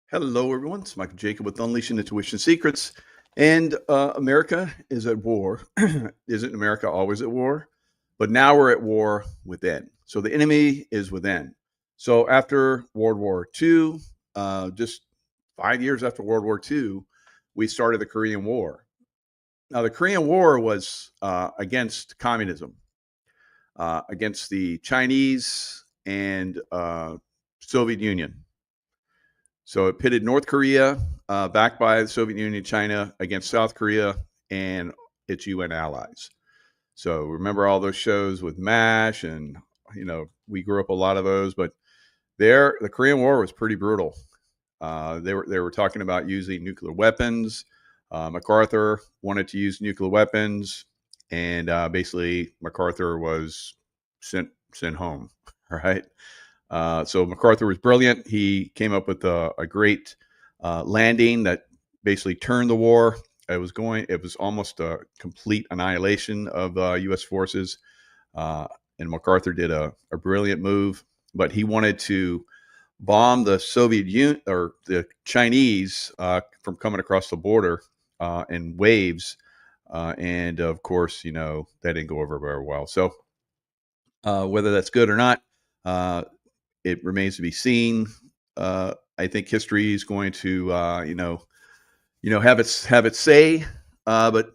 Hello, everyone. It's Michael Jaco with Unleashing Intuition Secrets. And America is at war. Isn't America always at war? But now we're at war within. So the enemy is within. So after World War II, just 5 years after World War II, we started the Korean War. Now, the Korean War was against communism, against the Chinese and Soviet Union. So it pitted North Korea, backed by the Soviet Union, China, against South Korea and its UN allies. So remember all those shows with MASH, and we grew up a lot of those. But the Korean War was pretty brutal. They were talking about using nuclear weapons. MacArthur wanted to use nuclear weapons, and basically MacArthur was sent home. Right. So MacArthur was brilliant. He came up with a great landing that basically turned the war. It was almost a complete annihilation of U.S. forces. And MacArthur did a brilliant move, but he wanted to bomb the Soviet Union or the Chinese from coming across the border in waves. And of course, that didn't go over very well. So whether that's good or not, it remains to be seen. I think history is going to, have its say, but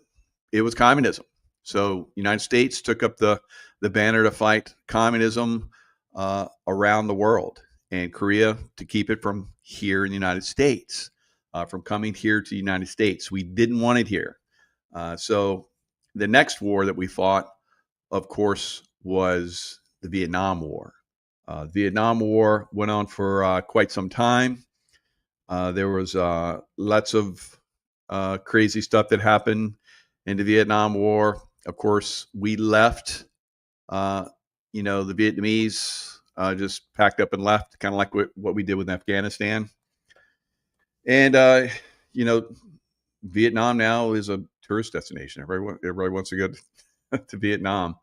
it was communism. So United States took up the banner to fight communism around the world, and Korea to keep it from here in the United States, from coming here to the United States. We didn't want it here. So the next war that we fought, of course, was the Vietnam War. Vietnam War went on for quite some time. There was lots of crazy stuff that happened in the Vietnam War. Of course, we left. The Vietnamese just packed up and left, kind of like what we did with Afghanistan. And Vietnam now is a tourist destination. Everybody wants to go to Vietnam,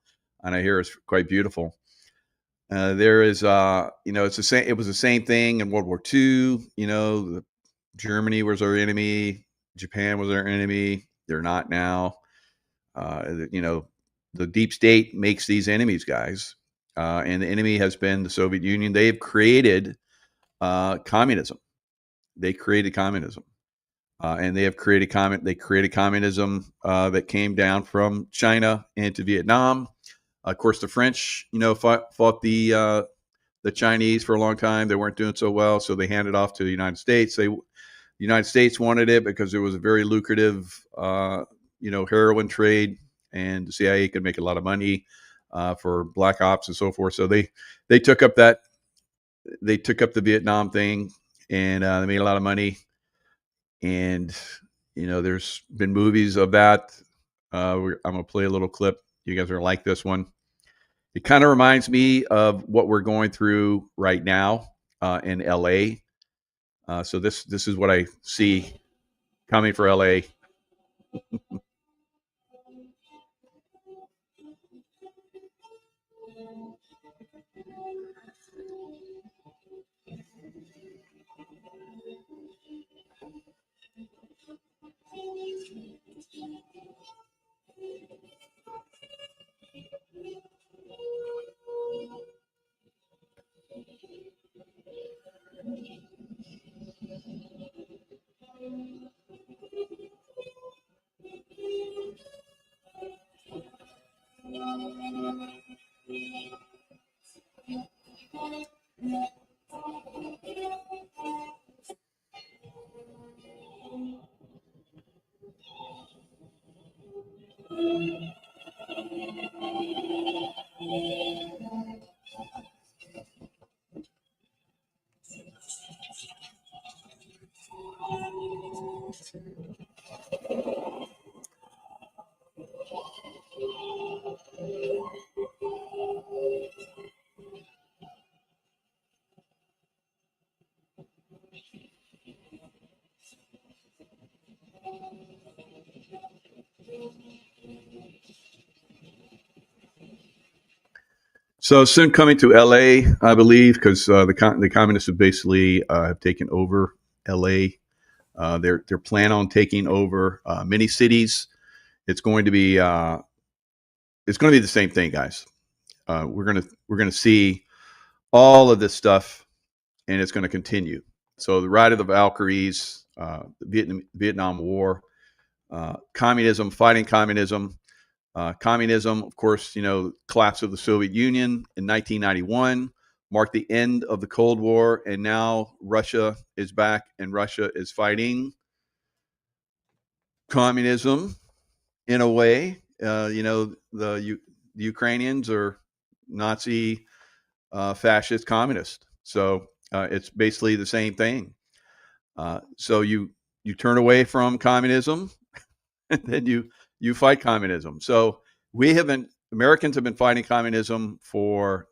and I hear it's quite beautiful. There is, it's the same. It was the same thing in World War II. Germany was our enemy. Japan was our enemy. They're not now. The deep state makes these enemies, guys. And the enemy has been the Soviet Union. They have created communism. They created communism. And they have created communism that came down from China into Vietnam. Of course, the French, fought the Chinese for a long time. They weren't doing so well, so they handed off to the United States. The United States wanted it because it was a very lucrative, heroin trade, and the CIA could make a lot of money for black ops and so forth. So they took up the Vietnam thing, and they made a lot of money. And there's been movies of that. I'm gonna play a little clip. You guys are gonna like this one. It kind of reminds me of what we're going through right now in LA. So this is what I see coming for LA. So soon coming to LA, I believe, because the communists have basically have taken over LA. They're planning on taking over many cities. It's going to be the same thing, guys. We're gonna see all of this stuff, and it's going to continue. So the Ride of the Valkyries, the Vietnam War, communism, fighting communism. Communism, of course, collapse of the Soviet Union in 1991 marked the end of the Cold War, and now Russia is back, and Russia is fighting communism in a way. The Ukrainians are Nazi, fascist, communist. So it's basically the same thing. So you turn away from communism, and then you fight communism. So Americans have been fighting communism for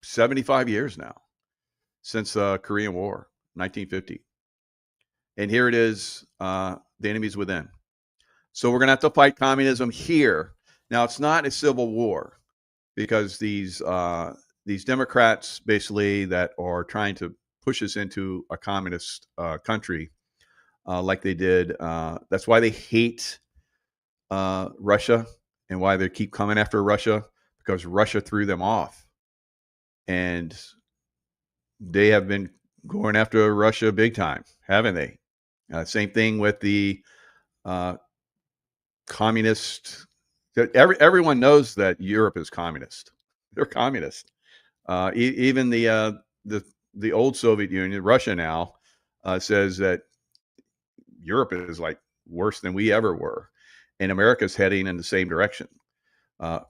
75 years now, since the Korean War, 1950. And here it is, the enemy's within. So we're going to have to fight communism here. Now, it's not a civil war, because these Democrats, basically, that are trying to push us into a communist country, like they did. That's why they hate Russia, and why they keep coming after Russia, because Russia threw them off. And they have been going after Russia big time, haven't they? Same thing with the communist. Everyone knows that Europe is communist. They're communist. Even the old Soviet Union, Russia now, says that Europe is like worse than we ever were, and America's heading in the same direction.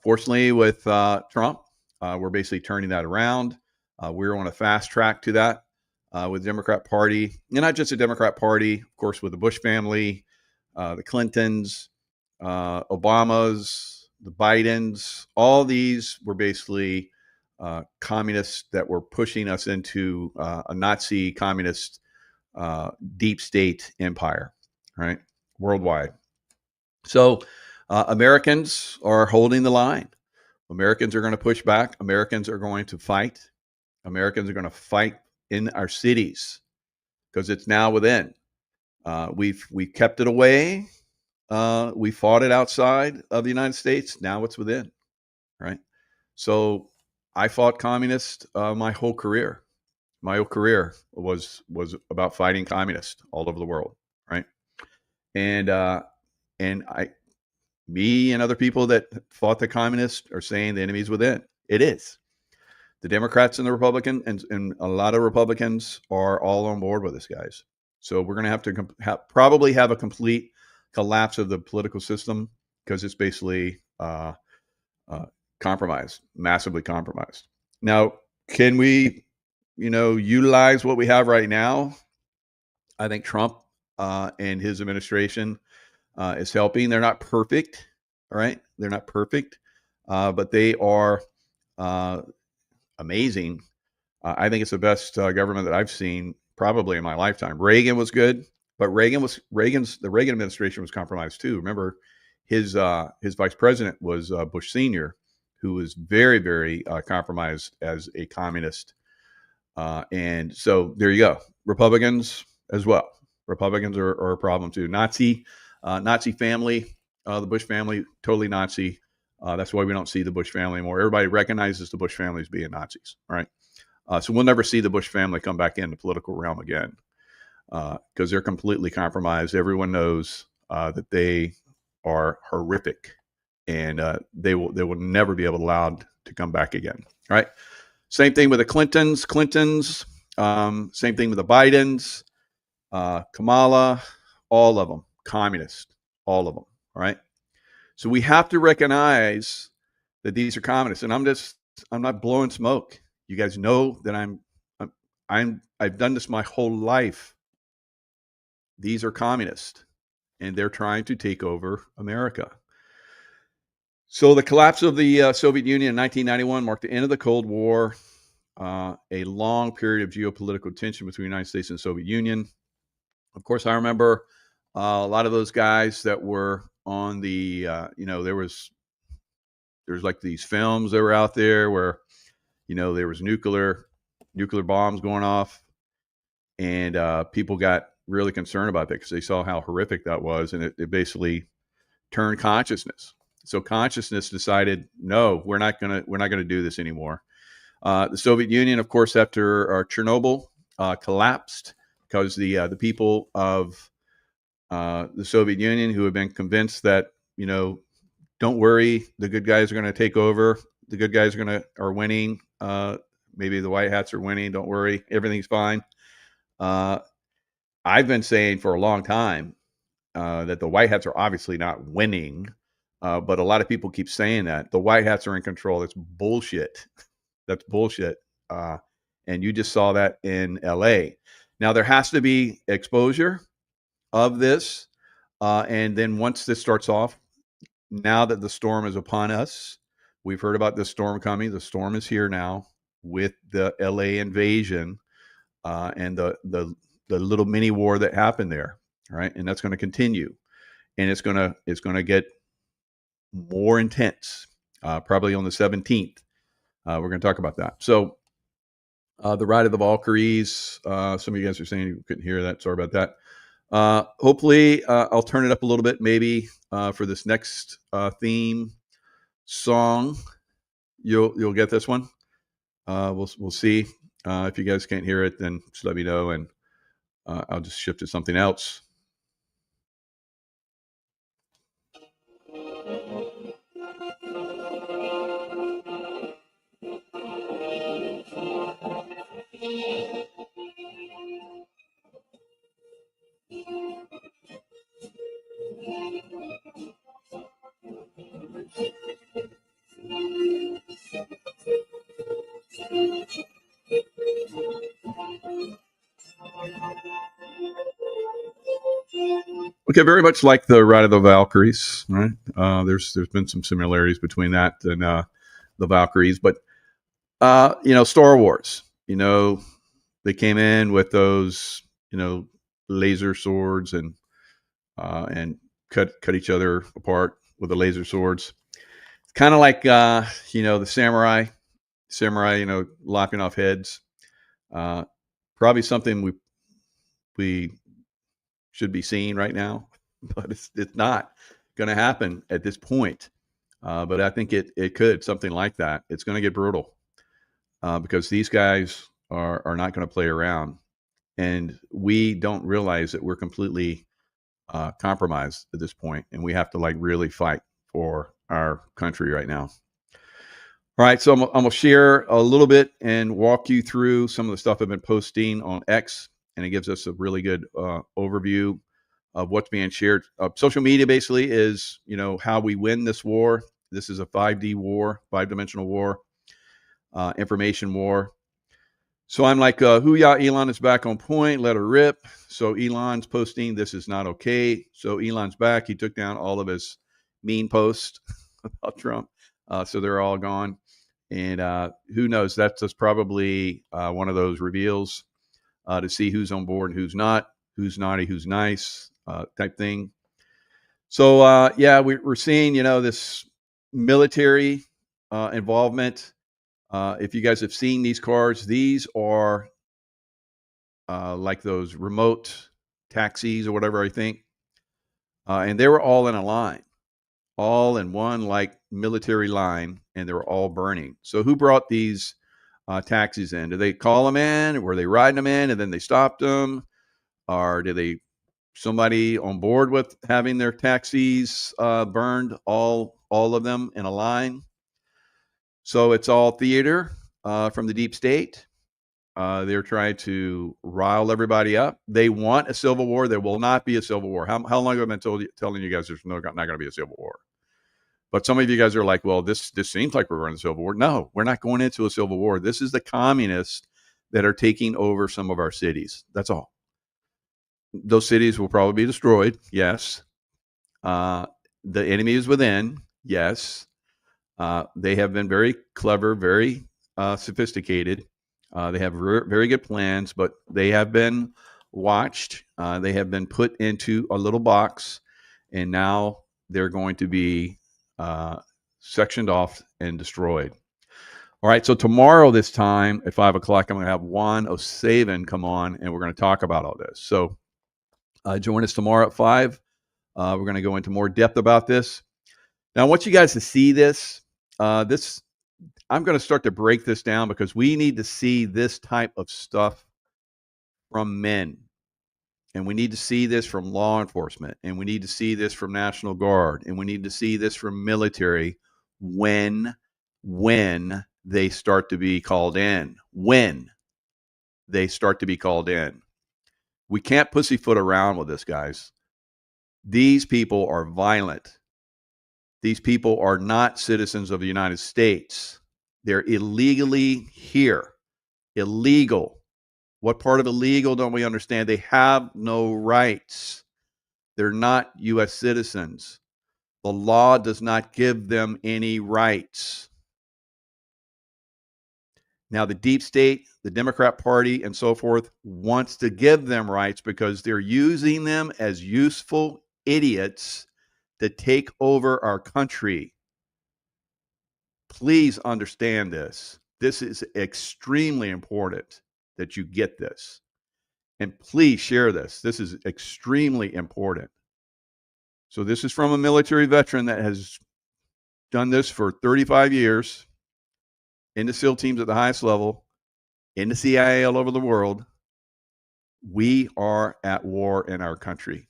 Fortunately, with Trump, we're basically turning that around. We're on a fast track to that with the Democrat Party, and not just the Democrat Party, of course, with the Bush family, the Clintons, Obamas, the Bidens. All these were basically communists that were pushing us into a Nazi communist deep state empire, right? Worldwide. So Americans are holding the line. Americans are going to push back. Americans are going to fight. Americans are going to fight in our cities, because it's now within. We've kept it away. We fought it outside of the United States. Now it's within, right? So I fought communists my whole career. My whole career was about fighting communists all over the world, right? And me and other people that fought the communists are saying the enemy's within. It is. The Democrats and the Republicans, and a lot of Republicans are all on board with this, guys. So we're going to have to probably have a complete collapse of the political system, because it's basically compromised, massively compromised. Now, can we, utilize what we have right now? I think Trump and his administration is helping. They're not perfect, all right? They're not perfect, but they are amazing. I think it's the best government that I've seen probably in my lifetime. Reagan was good, but the Reagan administration was compromised too. Remember, his vice president was Bush Sr., who was very, very compromised as a communist. And so there you go. Republicans as well. Republicans are a problem too. Nazi family, the Bush family, totally Nazi. That's why we don't see the Bush family anymore. Everybody recognizes the Bush family as being Nazis, right? So we'll never see the Bush family come back in the political realm again, because they're completely compromised. Everyone knows that they are horrific, and they will never be allowed to come back again. All right. Same thing with the Clintons. Same thing with the Bidens, Kamala, all of them communist, all of them. All right. So we have to recognize that these are communists, and I'm not blowing smoke. You guys know that I've done this my whole life. These are communists, and they're trying to take over America. So the collapse of the Soviet Union in 1991 marked the end of the Cold War, a long period of geopolitical tension between the United States and the Soviet Union. Of course, I remember a lot of those guys that were on the, there's like these films that were out there where, there was nuclear bombs going off. And people got really concerned about that because they saw how horrific that was, and it basically turned consciousness. So consciousness decided, no, we're not gonna do this anymore. The Soviet Union, of course, after Chernobyl collapsed because the people of the Soviet Union who have been convinced that, don't worry, the good guys are going to take over. The good guys are winning. Maybe the white hats are winning. Don't worry, everything's fine. I've been saying for a long time that the white hats are obviously not winning, but a lot of people keep saying that the white hats are in control. That's bullshit. That's bullshit. And you just saw that in LA. Now there has to be exposure of this, and then once this starts off, now that the storm is upon us, we've heard about this storm coming. The storm is here now with the LA invasion and the little mini war that happened there, right? And that's going to continue, and it's going to get more intense. Probably on the 17th, we're going to talk about that. So, the Ride of the Valkyries. Some of you guys are saying you couldn't hear that. Sorry about that. Hopefully, I'll turn it up a little bit, maybe for this next theme song. You'll get this one. We'll see. If you guys can't hear it, then just let me know, and I'll just shift to something else. Okay, very much like the Ride of the Valkyries, right? There's been some similarities between that and the Valkyries, but Star Wars. They came in with those laser swords and cut each other apart with the laser swords. It's kind of like the samurai, lopping off heads. Probably something we should be seeing right now, but it's not going to happen at this point. But I think it could, something like that. It's going to get brutal because these guys are not going to play around, and we don't realize that we're completely compromised at this point, and we have to really fight for our country right now. All right, so I'm going to share a little bit and walk you through some of the stuff I've been posting on X, and it gives us a really good overview of what's being shared. Social media basically is, how we win this war. This is a 5D war, 5-dimensional war, information war. So I'm like, hoo-yah, Elon is back on point, let her rip. So Elon's posting, this is not okay. So Elon's back. He took down all of his mean posts about Trump. So they're all gone. And who knows, that's just probably one of those reveals to see who's on board and who's not, who's naughty, who's nice, type thing. So, we're seeing, this military involvement. If you guys have seen these cards, these are like those remote taxis or whatever, I think. And they were all in a line, all in one military line, and they were all burning. So who brought these taxis in? Did they call them in? Were they riding them in and then they stopped them? Or did they somebody on board with having their taxis burned, all of them in a line? So it's all theater from the deep state. They're trying to rile everybody up. They want a civil war. There will not be a civil war. How long have I been telling you guys there's not going to be a civil war? But some of you guys are like, well, this seems like we're running a civil war. No, we're not going into a civil war. This is the communists that are taking over some of our cities. That's all. Those cities will probably be destroyed. Yes. The enemy is within. Yes. They have been very clever, very sophisticated. They have very good plans, but they have been watched. They have been put into a little box, and now they're going to be sectioned off and destroyed. All right, so tomorrow this time at 5 o'clock, I'm going to have Juan Osaven come on, and we're going to talk about all this. So join us tomorrow at 5. We're going to go into more depth about this. Now, I want you guys to see this. I'm going to start to break this down because we need to see this type of stuff from men. And we need to see this from law enforcement. And we need to see this from National Guard. And we need to see this from military when they start to be called in. When they start to be called in. We can't pussyfoot around with this, guys. These people are violent. These people are not citizens of the United States. They're illegally here. Illegal. What part of illegal don't we understand? They have no rights. They're not U.S. citizens. The law does not give them any rights. Now, the deep state, the Democrat Party, and so forth wants to give them rights because they're using them as useful idiots to take over our country. Please understand this. This is extremely important that you get this. And please share this. This is extremely important. So this is from a military veteran that has done this for 35 years in the SEAL teams at the highest level, in the CIA all over the world. We are at war in our country.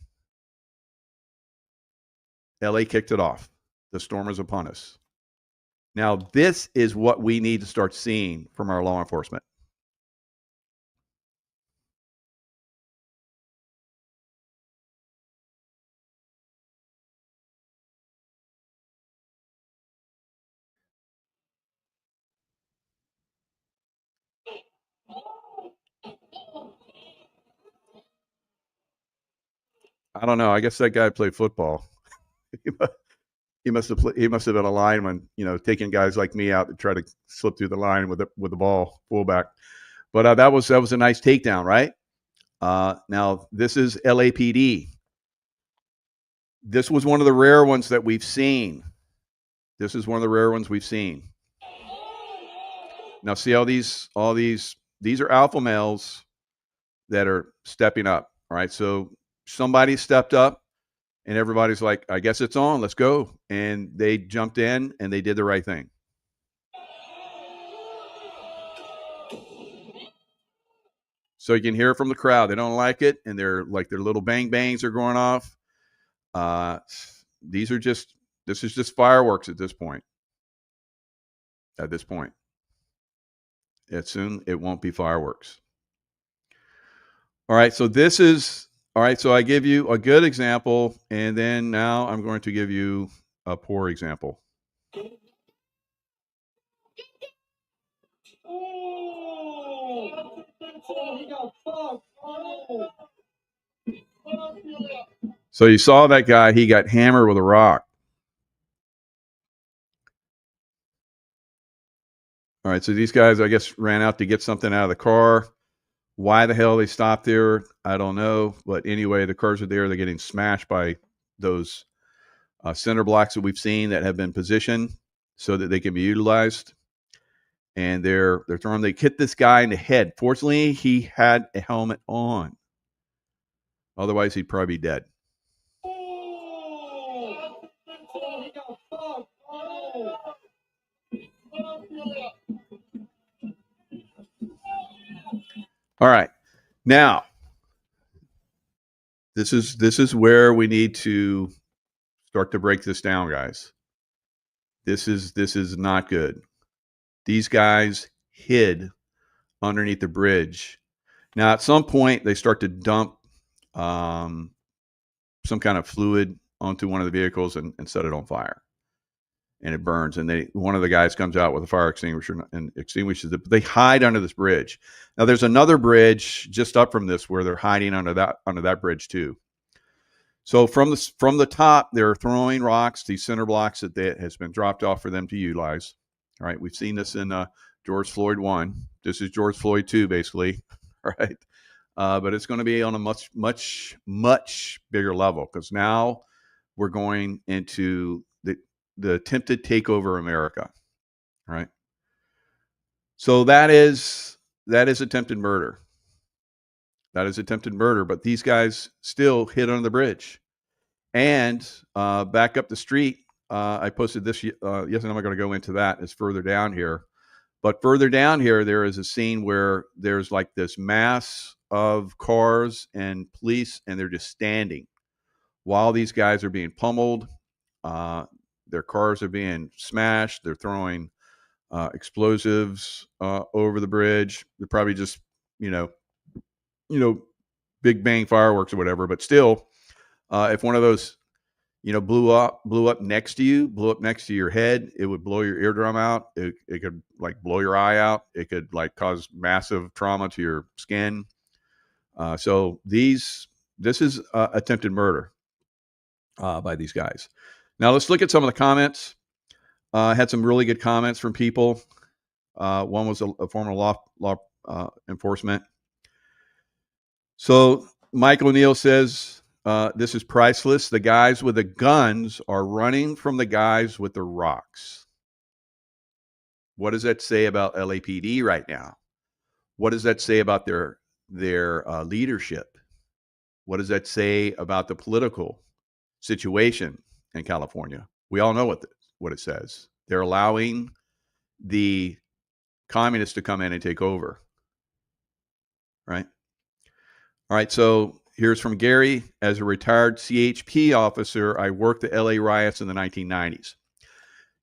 LA kicked it off. The storm is upon us. Now, this is what we need to start seeing from our law enforcement. I don't know. I guess that guy played football. He must have been a lineman, taking guys like me out to try to slip through the line with the ball, fullback. But that was a nice takedown, right? Now this is LAPD. This was one of the rare ones that we've seen. This is one of the rare ones we've seen. Now see all these are alpha males that are stepping up. All right, so somebody stepped up. And everybody's like, I guess it's on, let's go. And they jumped in and they did the right thing. So you can hear it from the crowd. They don't like it. And they're like, their little bang bangs are going off. This is just fireworks at this point. Soon it won't be fireworks. All right. So so I give you a good example. And then now I'm going to give you a poor example. So you saw that guy, he got hammered with a rock. All right, so these guys, I guess, ran out to get something out of the car. Why the hell they stopped there, I don't know. But anyway, the cars are there. They're getting smashed by those center blocks that we've seen that have been positioned so that they can be utilized. And they're throwing. They hit this guy in the head. Fortunately, he had a helmet on. Otherwise, he'd probably be dead. All right. Now, this is where we need to start to break this down, guys. This is not good. These guys hid underneath the bridge. Now, at some point, they start to dump some kind of fluid onto one of the vehicles and set it on fire. And it burns. And one of the guys comes out with a fire extinguisher and extinguishes it. But they hide under this bridge. Now, there's another bridge just up from this where they're hiding under that bridge too. So from the top, they're throwing rocks, these center blocks that has been dropped off for them to utilize. All right, we've seen this in George Floyd 1. This is George Floyd 2, basically. All right, but it's going to be on a much, much, much bigger level because now we're going into the attempted takeover America. All right. So that is attempted murder. That is attempted murder. But these guys still hid under the bridge. And back up the street, I posted this. Yes, and I'm not going to go into that. It's further down here. But further down here, there is a scene where there's like this mass of cars and police, and they're just standing while these guys are being pummeled. Their cars are being smashed. They're throwing explosives over the bridge. They're probably just, you know, big bang fireworks or whatever. But still, if one of those, blew up next to you, blew up next to your head, it would blow your eardrum out. It could like blow your eye out. It could like cause massive trauma to your skin. So this is attempted murder by these guys. Now let's look at some of the comments. I had some really good comments from people. One was a former law enforcement. So Mike O'Neill says, this is priceless. The guys with the guns are running from the guys with the rocks. What does that say about LAPD right now? What does that say about their leadership? What does that say about the political situation in California? We all know what it says. They're allowing the communists to come in and take over, right? All right, so here's from Gary. As a retired CHP officer, I worked the LA riots in the 1990s.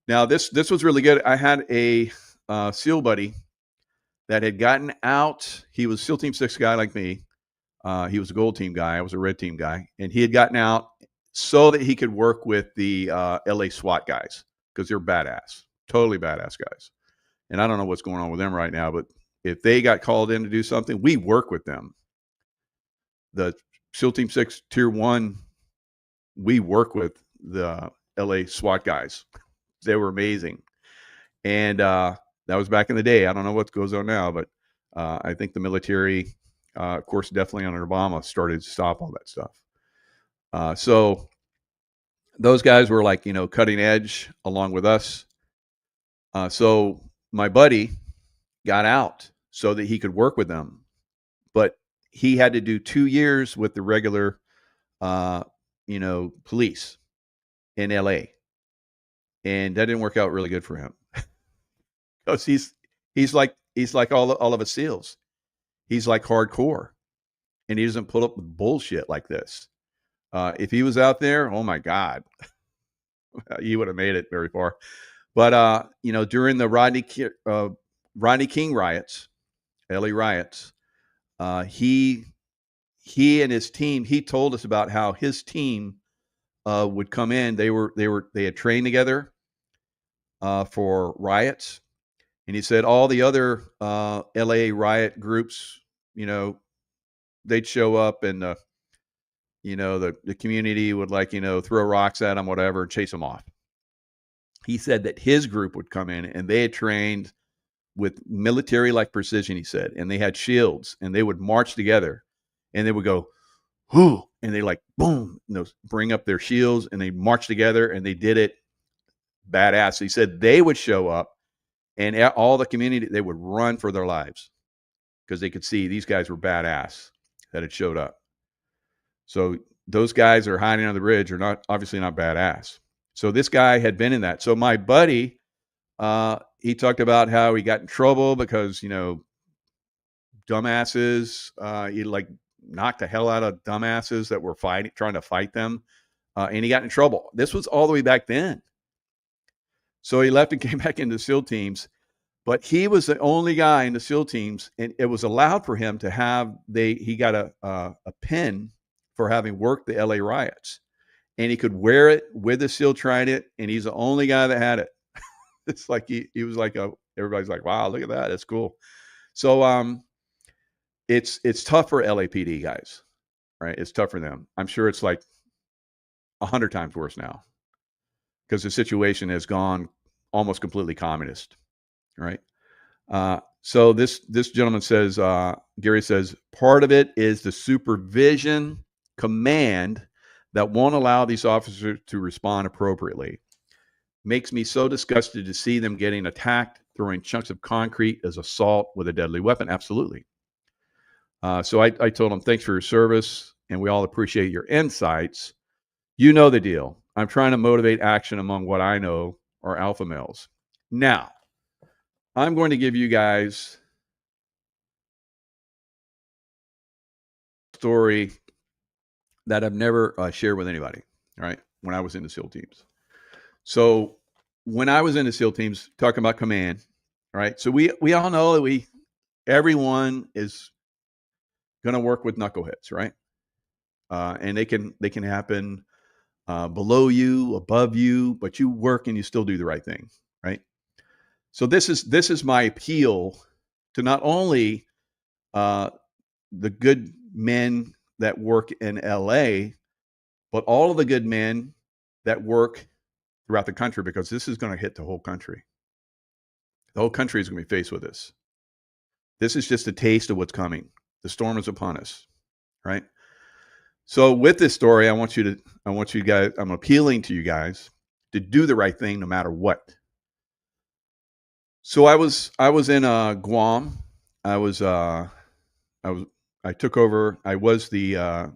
Now, this was really good. I had a SEAL buddy that had gotten out. He was SEAL Team 6 guy like me. He was a gold team guy. I was a red team guy. And he had gotten out so that he could work with the LA SWAT guys because they're badass, totally badass guys. And I don't know what's going on with them right now, but if they got called in to do something, we work with them. The SEAL Team 6 Tier 1, we work with the LA SWAT guys. They were amazing. And that was back in the day. I don't know what goes on now, but I think the military, of course, definitely under Obama, started to stop all that stuff. So those guys were like, cutting edge along with us. So my buddy got out so that he could work with them. But he had to do 2 years with the regular, police in LA. And that didn't work out really good for him. Because he's like all of us SEALs. He's like hardcore. And he doesn't put up with bullshit like this. If he was out there, oh my God, he would have made it very far. But during the Rodney King riots, LA riots, he and his team, he told us about how his team would come in. They had trained together for riots. And he said all the other LA riot groups, they'd show up and the community would throw rocks at them, whatever, and chase them off. He said that his group would come in and they had trained with military-like precision, he said, and they had shields and they would march together and they would go, whoo, and they boom, bring up their shields and they march together and they did it badass. He said they would show up and all the community, they would run for their lives because they could see these guys were badass that had showed up. So those guys are hiding on the bridge are obviously not badass. So this guy had been in that. So my buddy, he talked about how he got in trouble because, dumbasses, he knocked the hell out of dumbasses that were trying to fight them. And he got in trouble. This was all the way back then. So he left and came back into SEAL teams, but he was the only guy in the SEAL teams. And it was allowed for him to have, he got a pin for having worked the LA riots. And he could wear it with the SEAL trident, and he's the only guy that had it. It's like he was like everybody's like, wow, look at that, that's cool. So it's tough for LAPD guys, right? It's tough for them. I'm sure it's like 100 times worse now because the situation has gone almost completely communist, right? So this gentleman says, Gary says, part of it is the supervision command that won't allow these officers to respond appropriately. Makes me so disgusted to see them getting attacked, throwing chunks of concrete as assault with a deadly weapon? Absolutely. So I told him, thanks for your service, and we all appreciate your insights. You know the deal. I'm trying to motivate action among what I know are alpha males. Now, I'm going to give you guys a story that I've never shared with anybody, right? When I was in the SEAL teams. So when I was in the SEAL teams, talking about command, right? So we all know that everyone is going to work with knuckleheads, right? And they can happen below you, above you, but you work and you still do the right thing, right? So this is my appeal to not only the good men that work in LA, but all of the good men that work throughout the country, because this is going to hit the whole country. The whole country is going to be faced with this. This is just a taste of what's coming. The storm is upon us, right? So with this story, I want you guys, I'm appealing to you guys to do the right thing no matter what. So I was in Guam. I took over. I was the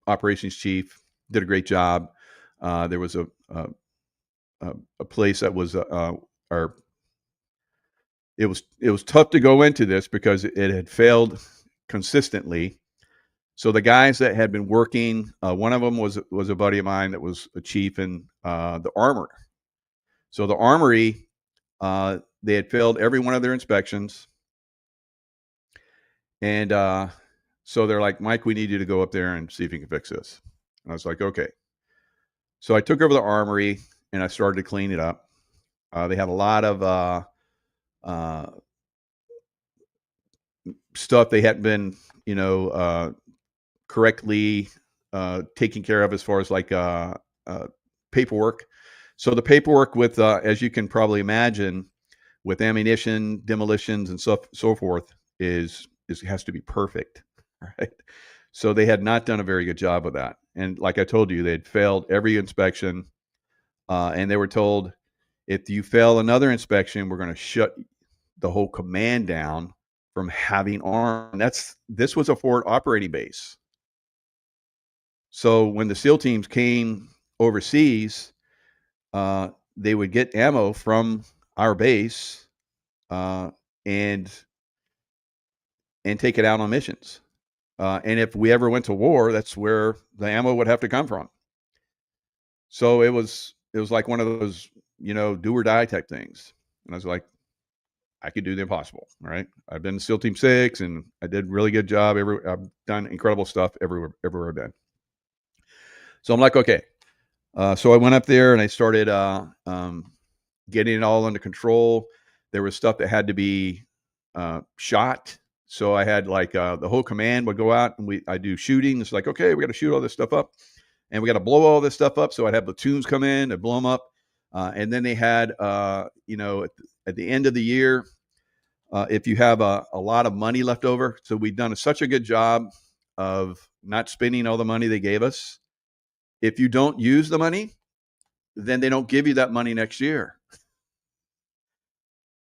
operations chief. Did a great job. There was a place that was it was tough to go into this because it had failed consistently. So the guys that had been working, one of them was a buddy of mine that was a chief in the armor. So the armory, they had failed every one of their inspections. And so they're like, Mike, we need you to go up there and see if you can fix this. And I was like, okay. So I took over the armory and I started to clean it up. They had a lot of stuff they hadn't been, correctly taken care of as far as like paperwork. So the paperwork with, as you can probably imagine, with ammunition, demolitions, and so forth, has to be perfect, right? So they had not done a very good job of that. And like I told you, they had failed every inspection, and they were told, if you fail another inspection, we're going to shut the whole command down from having arms. This was a forward operating base. So when the SEAL teams came overseas, they would get ammo from our base and take it out on missions. And if we ever went to war, that's where the ammo would have to come from. So it was like one of those, do or die type things. And I was like, I could do the impossible, right? I've been in SEAL Team 6 and I did a really good job. I've done incredible stuff everywhere I've been. So I'm like, okay. So I went up there and I started getting it all under control. There was stuff that had to be shot. So I had like the whole command would go out and I do shooting. It's like, okay, we got to shoot all this stuff up and we got to blow all this stuff up. So I'd have platoons come in and blow them up. And then they had, at the end of the year, if you have a lot of money left over. So we've done such a good job of not spending all the money they gave us. If you don't use the money, then they don't give you that money next year.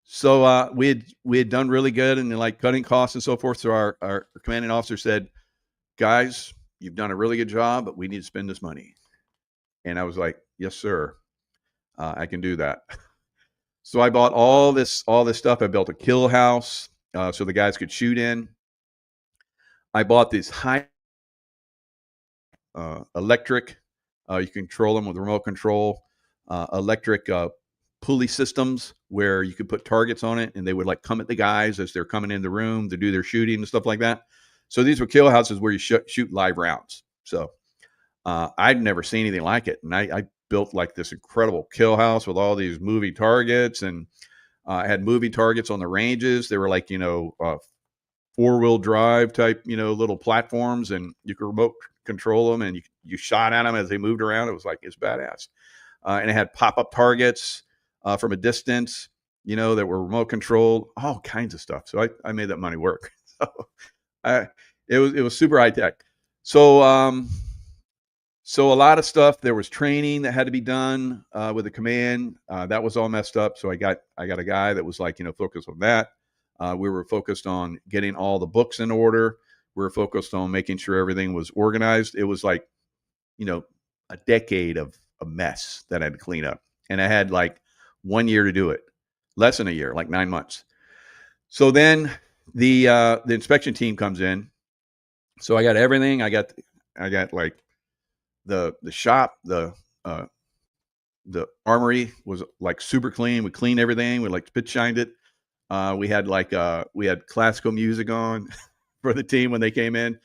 So we had done really good and like cutting costs and so forth. So our commanding officer said, guys, you've done a really good job, but we need to spend this money. And I was like, yes, sir. I can do that. So I bought all this stuff. I built a kill house so the guys could shoot in. I bought these high electric, you can control them with remote control, electric pulley systems where you could put targets on it and they would like come at the guys as they're coming in the room to do their shooting and stuff like that. So these were kill houses where you shoot live rounds. So I'd never seen anything like it. And I built like this incredible kill house with all these moving targets, and I had moving targets on the ranges. They were like, 4-wheel drive type, little platforms, and you could remote control them and you shot at them as they moved around. It's badass. And it had pop-up targets from a distance, that were remote controlled, all kinds of stuff. So I made that money work. So it was super high tech. So So a lot of stuff. There was training that had to be done with the command. That was all messed up. So I got a guy that was like, focused on that. We were focused on getting all the books in order. We were focused on making sure everything was organized. It was like, a decade of a mess that I had to clean up. And I had like 1 year to do it, less than a year, like 9 months. So then the inspection team comes in. So I got everything. I got like the shop, the armory was like super clean. We cleaned everything. We like spit shined it. We had classical music on for the team when they came in,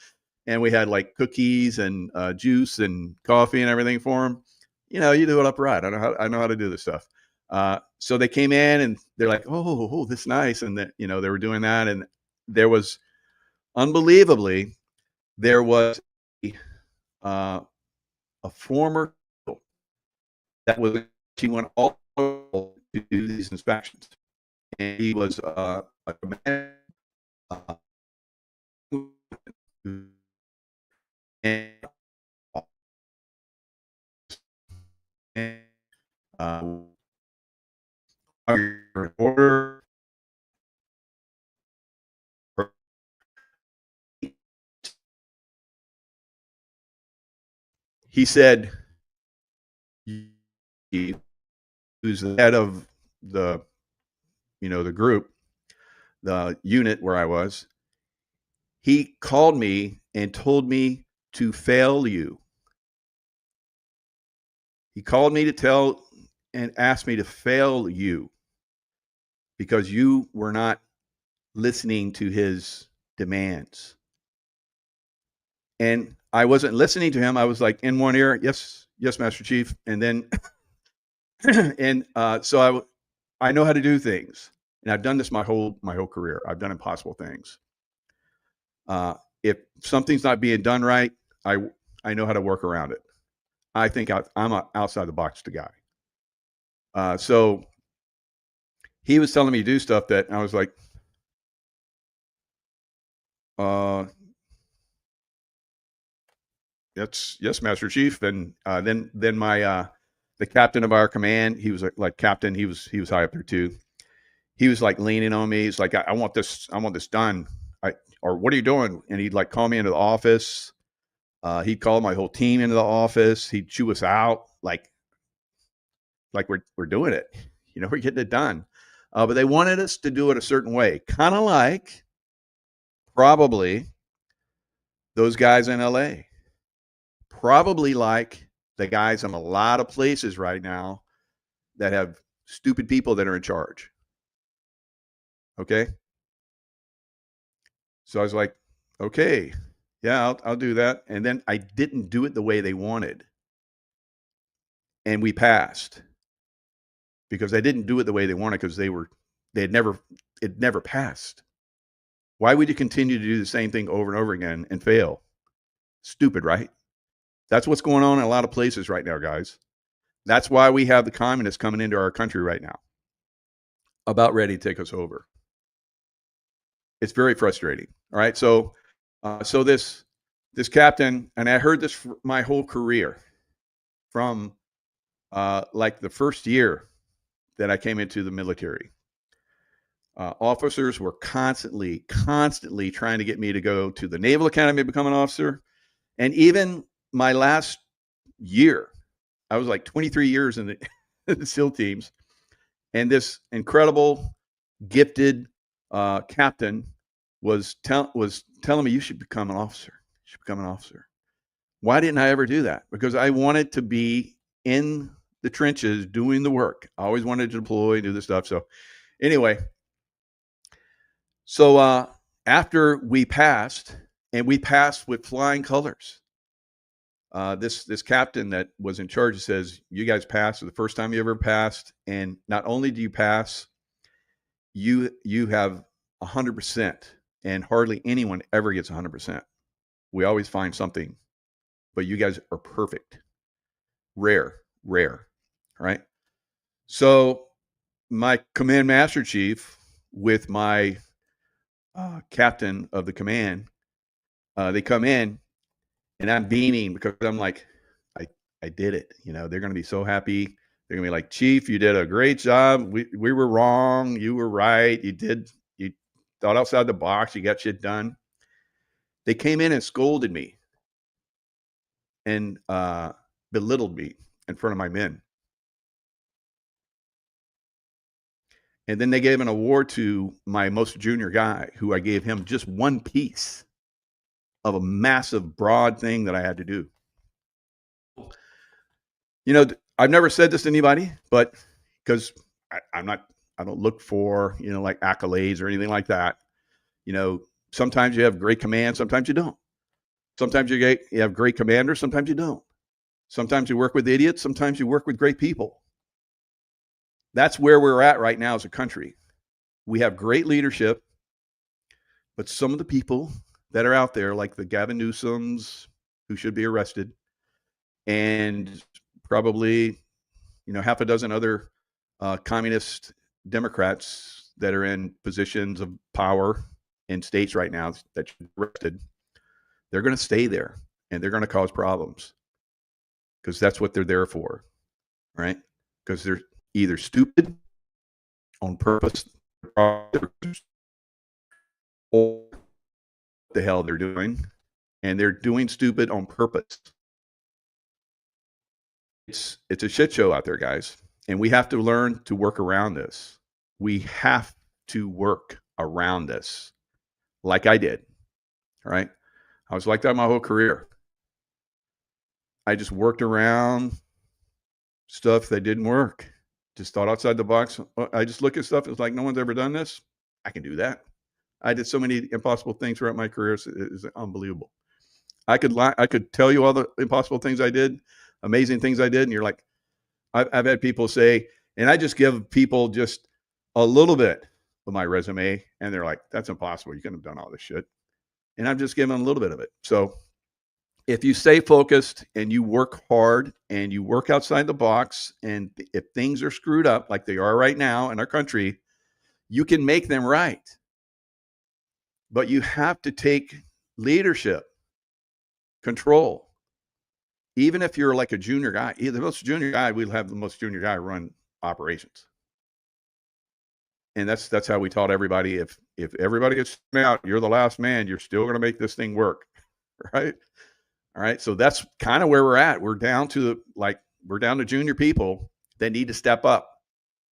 and we had like cookies and juice and coffee and everything for them. You do it up right. I know how to do this stuff. So they came in and they're like, oh, this is nice, and they were doing that, and there was unbelievably there was a former that was he went all to do these inspections, and he was a man. And order. He said he was the head of the the group, the unit where I was. He called me and told me to fail you. He called me to tell and asked me to fail you because you were not listening to his demands. And I wasn't listening to him. I was like in one ear, yes, Master Chief. And then, so I know how to do things, and I've done this my whole career. I've done impossible things. If something's not being done right, I know how to work around it. I think I'm an outside the box guy. So he was telling me to do stuff that I was like, yes, Master Chief. And then my the captain of our command, he was like captain. He was high up there too. He was like leaning on me. He's like, I want this done. Or what are you doing? And he'd like call me into the office. He'd call my whole team into the office. He'd chew us out like we're doing it. We're getting it done. But they wanted us to do it a certain way, kind of like probably those guys in LA, probably like the guys in a lot of places right now that have stupid people that are in charge. Okay. So I was like, okay, yeah, I'll do that. And then I didn't do it the way they wanted. And we passed because I didn't do it the way they wanted because it never passed. Why would you continue to do the same thing over and over again and fail? Stupid, right? That's what's going on in a lot of places right now, guys. That's why we have the communists coming into our country right now, about ready to take us over. It's very frustrating. All right. So this captain, and I heard this for my whole career from like the first year that I came into the military. Officers were constantly trying to get me to go to the Naval Academy to become an officer. And even my last year, I was like 23 years in the SEAL teams. And this incredible, gifted captain was telling me, you should become an officer. You should become an officer. Why didn't I ever do that? Because I wanted to be in the trenches doing the work. I always wanted to deploy and do this stuff. So anyway, after we passed, and we passed with flying colors, this captain that was in charge says, you guys passed for the first time you ever passed. And not only do you pass, you have 100%, and hardly anyone ever gets 100%. We always find something, but you guys are perfect. Rare. All right. So my command master chief with my captain of the command, they come in, and I'm beaming because I'm like, I did it. You know, they're going to be so happy. They're going to be like, Chief, you did a great job. We were wrong. You were right. You thought outside the box. You got shit done. They came in and scolded me and belittled me in front of my men. And then they gave an award to my most junior guy, who I gave him just one piece of a massive, broad thing that I had to do. You know, I've never said this to anybody, but because I don't look for, you know, like accolades or anything like that. You know, sometimes you have great command, sometimes you don't. Sometimes you have great commanders, sometimes you don't. Sometimes you work with idiots, sometimes you work with great people. That's where we're at right now as a country. We have great leadership, but some of the people that are out there, like the Gavin Newsoms, who should be arrested, and probably, you know, half a dozen other communist Democrats that are in positions of power in states right now that should be arrested, they're going to stay there and they're going to cause problems because that's what they're there for, right? Because they're either stupid on purpose or what the hell they're doing, and they're doing stupid on purpose. It's a shit show out there, guys, and we have to learn to work around this. We have to work around this, like I did. All right, I was like that my whole career. I just worked around stuff that didn't work. Just thought outside the box. I just look at stuff. It's like, no one's ever done this. I can do that. I did so many impossible things throughout my career. It's unbelievable. I could tell you all the impossible things I did, amazing things I did, and you're like, I've had people say, and I just give people just a little bit of my resume, and they're like, that's impossible. You couldn't have done all this shit. And I'm just giving them a little bit of it. So if you stay focused and you work hard and you work outside the box, and if things are screwed up like they are right now in our country, you can make them right. But you have to take leadership, control. Even if you're like a junior guy, the most junior guy, we'll have the most junior guy run operations. And that's how we taught everybody. If everybody gets out, you're the last man, you're still going to make this thing work. Right. All right. So that's kind of where we're at. We're down to junior people that need to step up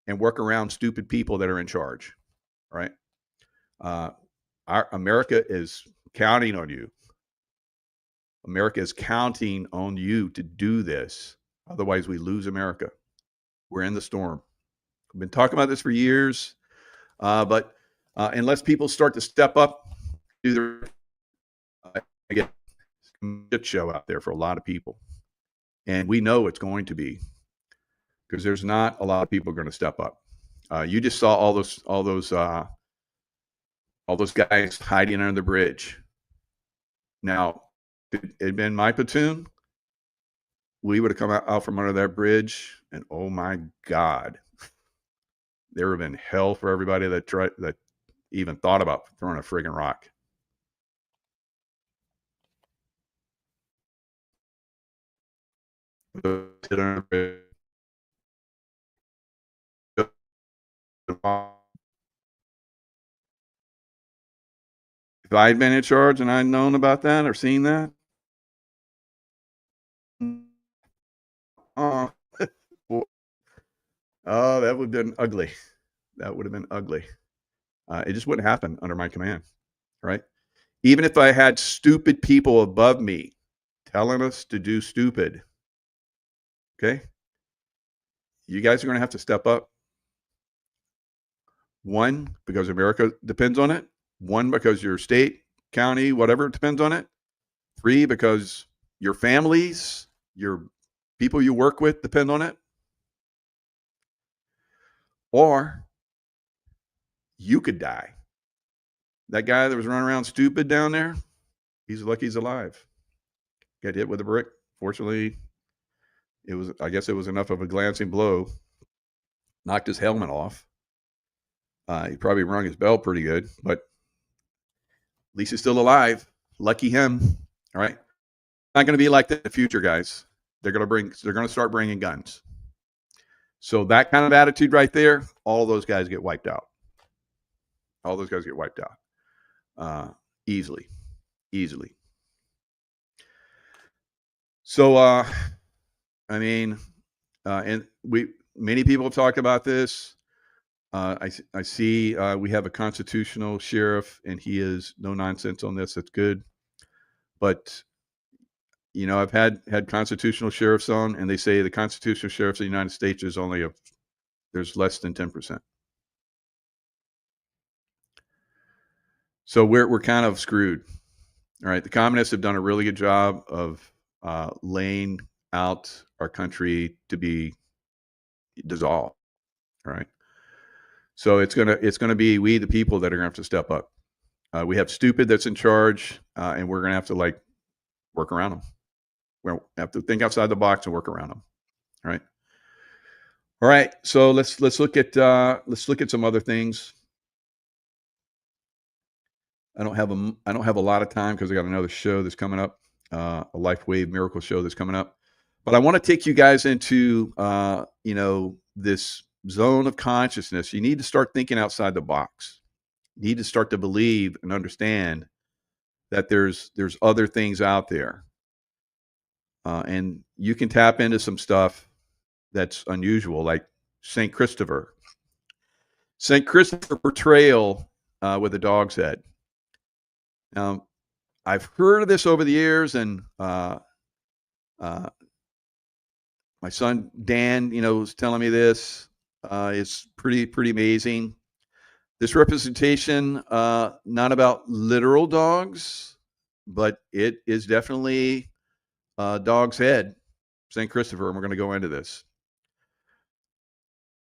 and work around stupid people that are in charge. Right. Our America is counting on you. America is counting on you to do this. Otherwise, we lose America. We're in the storm. I've been talking about this for years, but unless people start to step up, do the I get a shit show out there for a lot of people, and we know it's going to be because there's not a lot of people going to step up. You just saw all those guys hiding under the bridge. Now, if it had been my platoon, we would have come out from under that bridge, and oh my God, there would have been hell for everybody that even thought about throwing a friggin' rock. If I'd been in charge and I'd known about that or seen that, oh, that would have been ugly. That would have been ugly. It just wouldn't happen under my command, right? Even if I had stupid people above me telling us to do stupid, okay? You guys are going to have to step up. One, because America depends on it. One, because your state, county, whatever depends on it. Three, because your families, your people you work with depend on it. Or you could die. That guy that was running around stupid down there, he's lucky he's alive. Got hit with a brick. Fortunately, I guess it was enough of a glancing blow. Knocked his helmet off. He probably rung his bell pretty good, but at least he's still alive. Lucky him. All right. Not going to be like that in the future, guys. they're going to start bringing guns. So that kind of attitude right there, all those guys get wiped out. All those guys get wiped out easily. So, I mean, and many people have talked about this. I see we have a constitutional sheriff, and he is no nonsense on this. That's good. But I've had constitutional sheriffs on, and they say the constitutional sheriffs of the United States is there's less than 10%. So we're kind of screwed. All right, the communists have done a really good job of laying out our country to be dissolved. All right, so it's gonna be we the people that are gonna have to step up. We have stupid that's in charge, and we're gonna have to work around them. We have to think outside the box and work around them. All right. So let's look at some other things. I don't have a lot of time because I got another show that's coming up, a LifeWave miracle show that's coming up. But I want to take you guys into this zone of consciousness. You need to start thinking outside the box. You need to start to believe and understand that there's other things out there, and you can tap into some stuff that's unusual, like St. Christopher. St. Christopher portrayal with a dog's head. Now, I've heard of this over the years, and my son Dan, was telling me this. It's pretty amazing. This representation, not about literal dogs, but it is definitely a dog's head, St. Christopher, and we're going to go into this.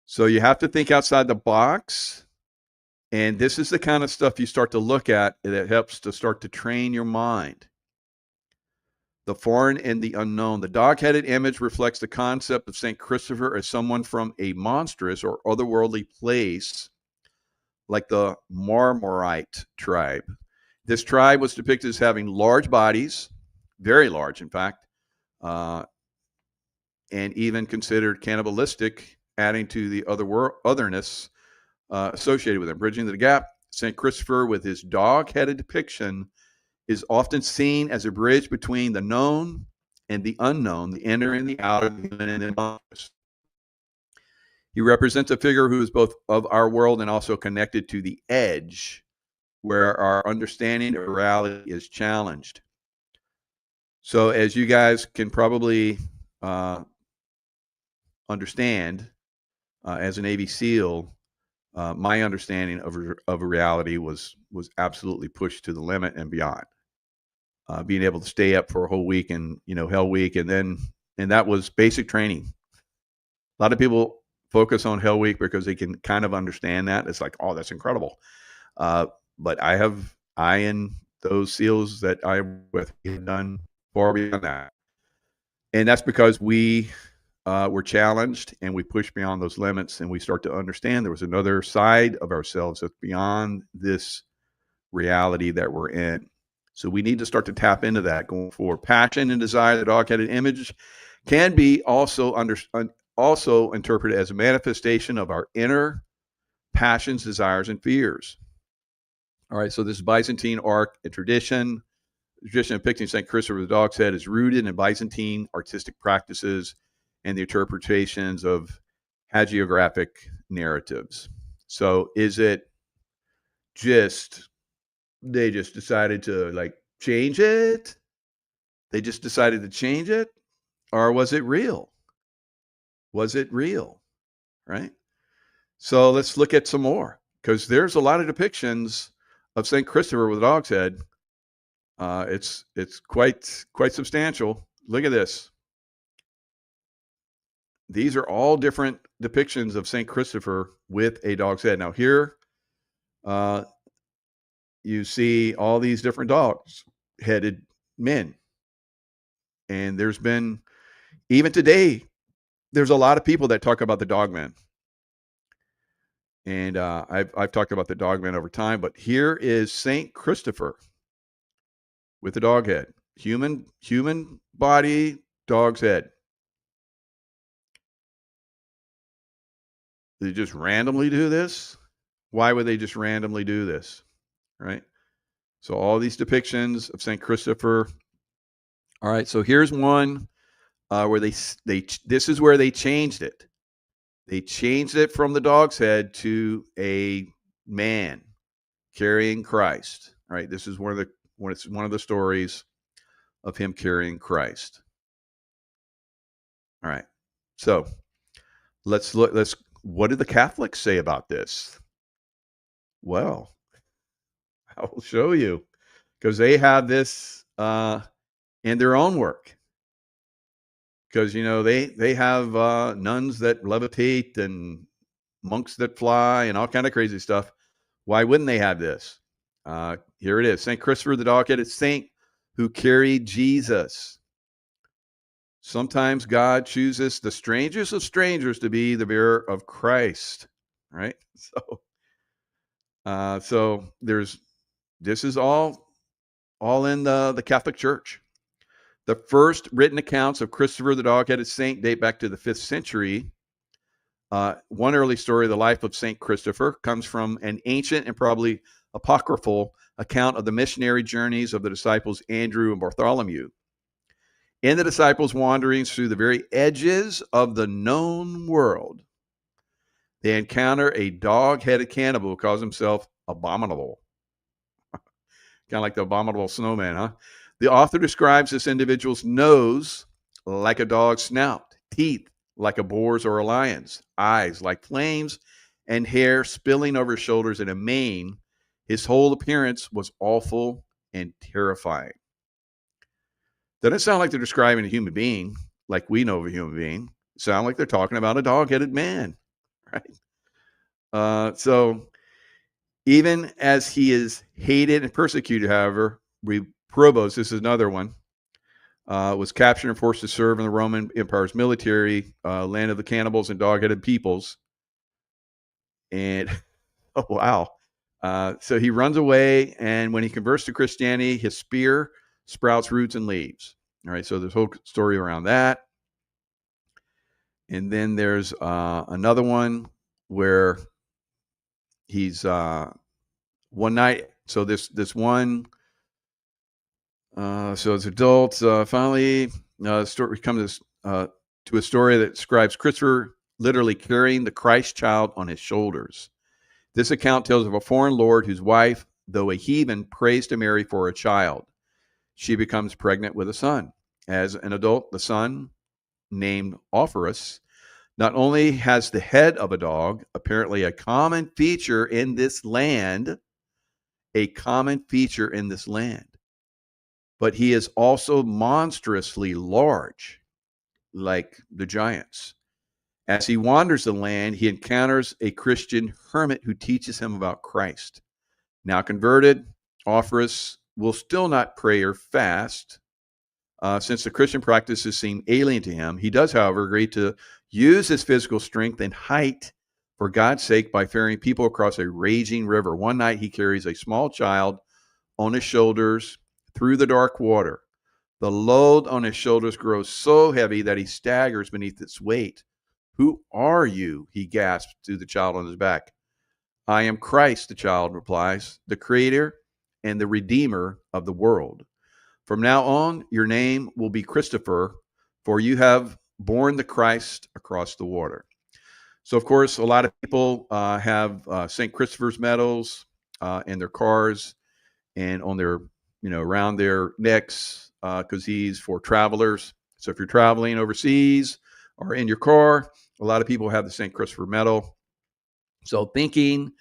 So you have to think outside the box. And this is the kind of stuff you start to look at that helps to start to train your mind. The foreign and the unknown. The dog-headed image reflects the concept of St. Christopher as someone from a monstrous or otherworldly place, like the Marmorite tribe. This tribe was depicted as having large bodies, very large, in fact, and even considered cannibalistic, adding to the otherness associated with him. Bridging the gap, St. Christopher, with his dog-headed depiction, is often seen as a bridge between the known and the unknown, the inner and the outer, the human and the monstrous. He represents a figure who is both of our world and also connected to the edge, where our understanding of reality is challenged. So, as you guys can probably understand, as a Navy SEAL, my understanding of reality was absolutely pushed to the limit and beyond. Being able to stay up for a whole week and Hell Week, and that was basic training. A lot of people focus on Hell Week because they can kind of understand that. It's like, oh, that's incredible. But I and those SEALs that I with have done far beyond that, and that's because we we're challenged and we push beyond those limits, and we start to understand there was another side of ourselves that's beyond this reality that we're in. So we need to start to tap into that going forward. Passion and desire, the dog-headed image, can be also interpreted as a manifestation of our inner passions, desires, and fears. All right, so this Byzantine art and tradition. The tradition depicting St. Christopher with the dog's head is rooted in Byzantine artistic practices and the interpretations of hagiographic narratives. So is it they just decided to change it? They just decided to change it? Or was it real? Was it real? Right? So let's look at some more, because there's a lot of depictions of St. Christopher with a dog's head. It's quite substantial. Look at this. These are all different depictions of St. Christopher with a dog's head. Now here, you see all these different dog-headed men. And there's been, even today, there's a lot of people that talk about the dogman. And I've talked about the dogman over time, but here is St. Christopher with the dog head. Human body, dog's head. They just randomly do this? Why would they just randomly do this? Right? So all these depictions of St. Christopher. All right, so here's one where this is where they changed it. They changed it from the dog's head to a man carrying Christ. All right, this is one of the stories of him carrying Christ. All right, so let's look. What did the Catholics say about this? Well, I will show you, because they have this in their own work. Because they have nuns that levitate and monks that fly and all kind of crazy stuff. Why wouldn't they have this? Here it is: St. Christopher, the dog-headed saint who carried Jesus. Sometimes God chooses the strangest of strangers to be the bearer of Christ. Right? So this is all in the Catholic Church. The first written accounts of Christopher, the dog-headed saint, date back to the 5th century. One early story of the life of St. Christopher comes from an ancient and probably apocryphal account of the missionary journeys of the disciples Andrew and Bartholomew. In the disciples' wanderings through the very edges of the known world, they encounter a dog-headed cannibal who calls himself Abominable. Kind of like the Abominable Snowman, huh? The author describes this individual's nose like a dog's snout, teeth like a boar's or a lion's, eyes like flames, and hair spilling over his shoulders in a mane. His whole appearance was awful and terrifying. Doesn't sound like they're describing a human being like we know of a human being. It sounds like they're talking about a dog-headed man, right? So even as he is hated and persecuted, however, Reprobos, this is another one, was captured and forced to serve in the Roman Empire's military, land of the cannibals and dog-headed peoples. And, oh, wow. So he runs away, and when he converts to Christianity, his spear sprouts roots and leaves. All right, so there's a whole story around that. And then there's another one where he's one night. So this one. So as adults, finally, we come to a story that describes Christopher literally carrying the Christ child on his shoulders. This account tells of a foreign lord whose wife, though a heathen, prays to Mary for a child. She becomes pregnant with a son. As an adult, the son, named Orpheus, not only has the head of a dog, apparently a common feature in this land, but he is also monstrously large, like the giants. As he wanders the land, he encounters a Christian hermit who teaches him about Christ. Now converted, Orpheus will still not pray or fast, since the Christian practices seem alien to him. He does, however, agree to use his physical strength and height for God's sake by ferrying people across a raging river. One night he carries a small child on his shoulders through the dark water. The load on his shoulders grows so heavy that he staggers beneath its weight. "Who are you?" he gasps to the child on his back. "I am Christ," the child replies, "the creator and the redeemer of the world. From now on, your name will be Christopher, for you have borne the Christ across the water." So, of course, a lot of people have St. Christopher's medals in their cars and on their, around their necks, because he's for travelers. So if you're traveling overseas or in your car, a lot of people have the St. Christopher medal. So thinking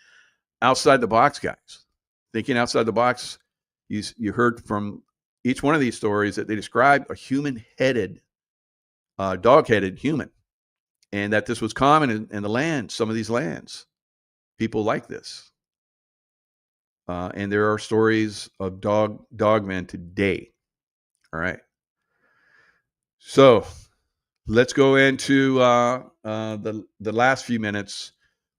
outside the box, guys, thinking outside the box, you heard from each one of these stories that they described a human-headed, dog-headed human, and that this was common in the land, some of these lands. People like this. And there are stories of dogmen today. All right. So let's go into the last few minutes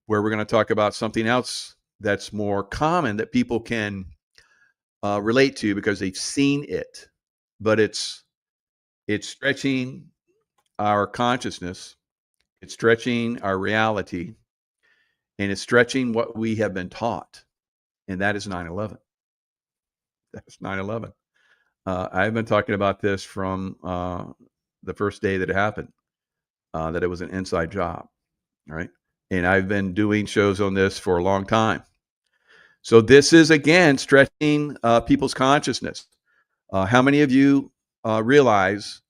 where we're going to talk about something else that's more common that people can relate to because they've seen it, but it's stretching our consciousness. It's stretching our reality. and it's stretching what we have been taught, and that is 9/11. That's 9/11. I've been talking about this from the first day that it happened, that it was an inside job, right? And I've been doing shows on this for a long time. So this is, again, stretching people's consciousness. How many of you realize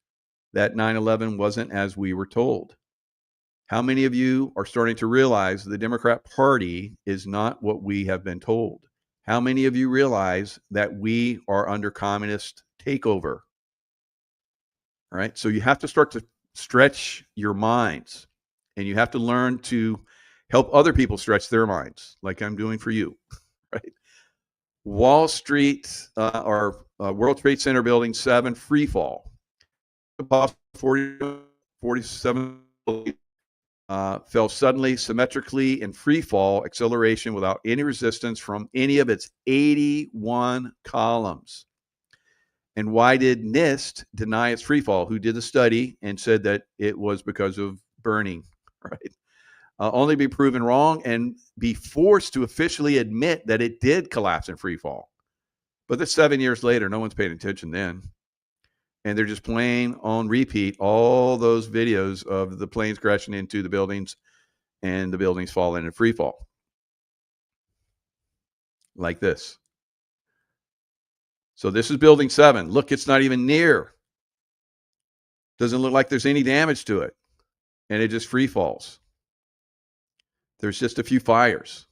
that 9/11 wasn't as we were told? How many of you are starting to realize the Democrat Party is not what we have been told? How many of you realize that we are under communist takeover? All right. So you have to start to stretch your minds, and you have to learn to help other people stretch their minds, like I'm doing for you. Right. Wall Street or World Trade Center Building 7 free fall. 47 fell suddenly, symmetrically, in free fall acceleration without any resistance from any of its 81 columns. And why did NIST deny its free fall? Who did the study and said that it was because of burning, right? Only be proven wrong and be forced to officially admit that it did collapse in free fall. But that's 7 years later. No one's paying attention then. And they're just playing on repeat all those videos of the planes crashing into the buildings and the buildings falling in free fall. Like this. So this is building 7. Look, it's not even near. Doesn't look like there's any damage to it. And it just free falls. There's just a few fires.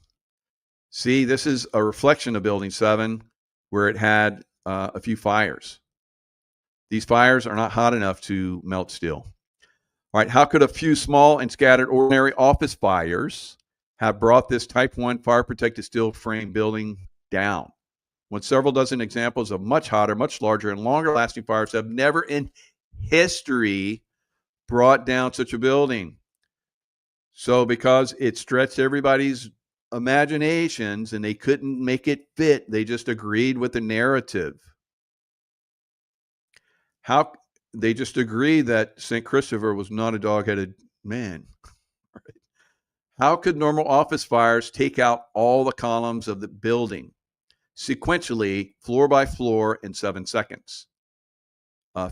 See, this is a reflection of building 7 where it had a few fires. These fires are not hot enough to melt steel. All right, how could a few small and scattered ordinary office fires have brought this Type 1 fire-protected steel frame building down, when several dozen examples of much hotter, much larger, and longer-lasting fires have never in history brought down such a building? So because it stretched everybody's imaginations and they couldn't make it fit, they just agreed with the narrative. How they just agreed that St. Christopher was not a dog-headed man. Right? How could normal office fires take out all the columns of the building sequentially, floor by floor, in 7 seconds?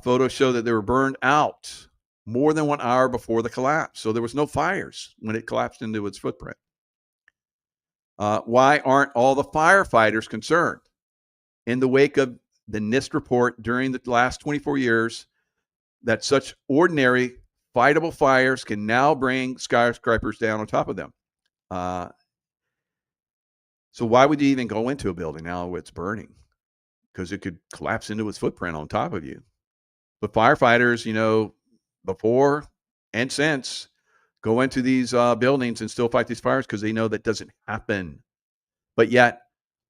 Photos show that they were burned out more than 1 hour before the collapse. So there was no fires when it collapsed into its footprint. Why aren't all the firefighters concerned? In the wake of the NIST report during the last 24 years, that such ordinary fightable fires can now bring skyscrapers down on top of them. So why would you even go into a building now it's burning? Because it could collapse into its footprint on top of you. But firefighters, before and since, go into these buildings and still fight these fires because they know that doesn't happen. But yet,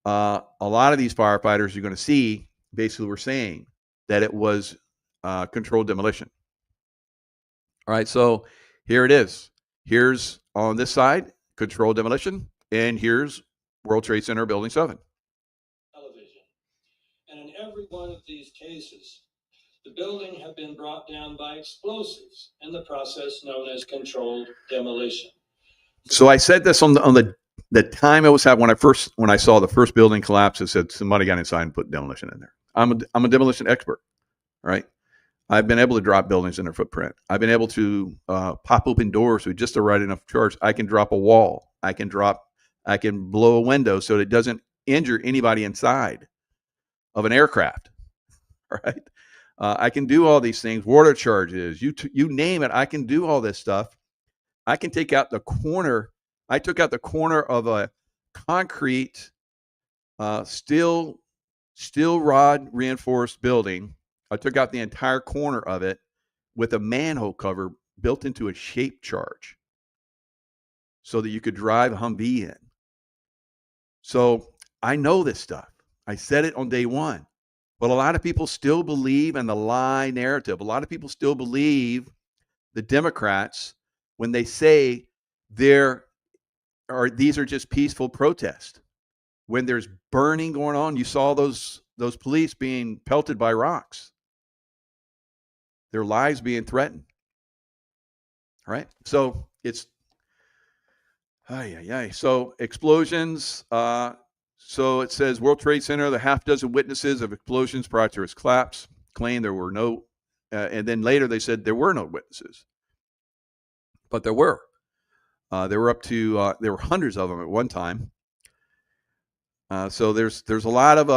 a lot of these firefighters you're going to see basically were saying that it was controlled demolition. All right, so here it is. Here's on this side, controlled demolition, and here's World Trade Center Building 7. Television. And in every one of these cases, the building had been brought down by explosives in the process known as controlled demolition. So I said this on the time it was happening when I saw the first building collapse. I said somebody got inside and put demolition in there. I'm a demolition expert, right? I've been able to drop buildings in their footprint. I've been able to pop open doors with just the right enough charge. I can drop a wall. I can blow a window so that it doesn't injure anybody inside of an aircraft, right? I can do all these things, water charges, you name it. I can do all this stuff. I can take out the corner. I took out the corner of a concrete steel rod reinforced building. I took out the entire corner of it with a manhole cover built into a shape charge so that you could drive a Humvee in. So I know this stuff. I said it on day one. But a lot of people still believe in the lie narrative. A lot of people still believe the Democrats when they say these are just peaceful protests. When there's burning going on, you saw those police being pelted by rocks. Their lives being threatened. All right? So So explosions. So it says World Trade Center, the half dozen witnesses of explosions prior to its collapse claimed there were no, and then later they said there were no witnesses, but there were. There were hundreds of them at one time. So there's a lot of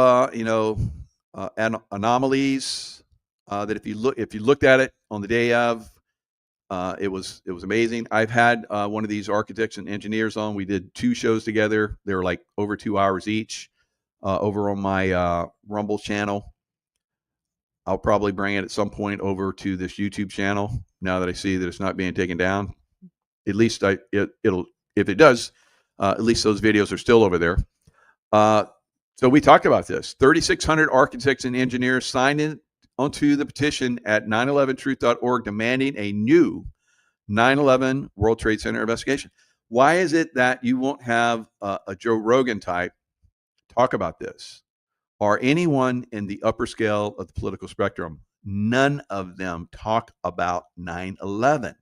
anomalies that if you looked at it on the day of, it was amazing. I've had one of these architects and engineers on. We did 2 shows together. They were like over 2 hours each over on my Rumble channel. I'll probably bring it at some point over to this YouTube channel now that I see that it's not being taken down. At least it'll, if it does, at least those videos are still over there. So we talked about this. 3,600 architects and engineers signed in onto the petition at 911truth.org demanding a new 9/11 World Trade Center investigation. Why is it that you won't have a Joe Rogan type talk about this, or anyone in the upper scale of the political spectrum? None of them talk about 9/11.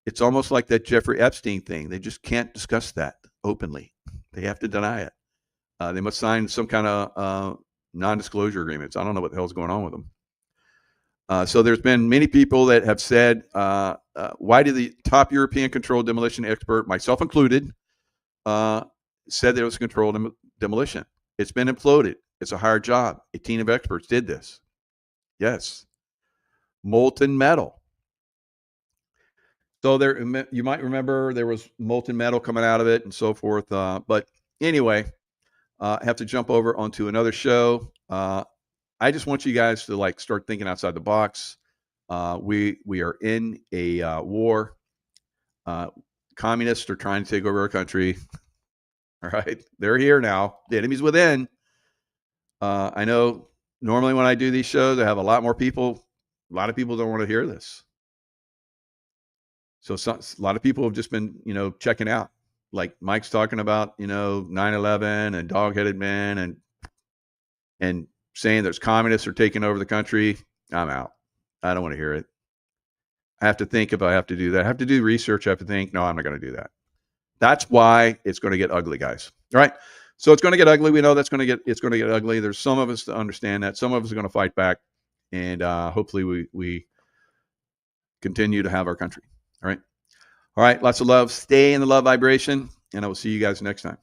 It's almost like that Jeffrey Epstein thing. They just can't discuss that openly. They have to deny it. They must sign some kind of non-disclosure agreements. I don't know what the hell's going on with them. So there's been many people that have said, why did the top European controlled demolition expert, myself included, said that it was controlled demolition? It's been imploded. It's a hard job. A team of experts did this. Yes. Molten metal. So there, you might remember there was molten metal coming out of it and so forth. But anyway, I have to jump over onto another show. I just want you guys to like start thinking outside the box. We are in a war. Communists are trying to take over our country. All right, they're here now. The enemy's within. I know normally when I do these shows, I have a lot more people. A lot of people don't want to hear this. So a lot of people have just been, checking out. Like Mike's talking about, 9/11 and dog-headed men and saying there's communists are taking over the country. I'm out. I don't want to hear it. I have to think if I have to do that. I have to do research. I have to think, no, I'm not going to do that. That's why it's going to get ugly, guys. All right. So it's going to get ugly. We know it's going to get ugly. There's some of us to understand that. Some of us are going to fight back. And hopefully we continue to have our country. All right. All right. Lots of love. Stay in the love vibration. And I will see you guys next time.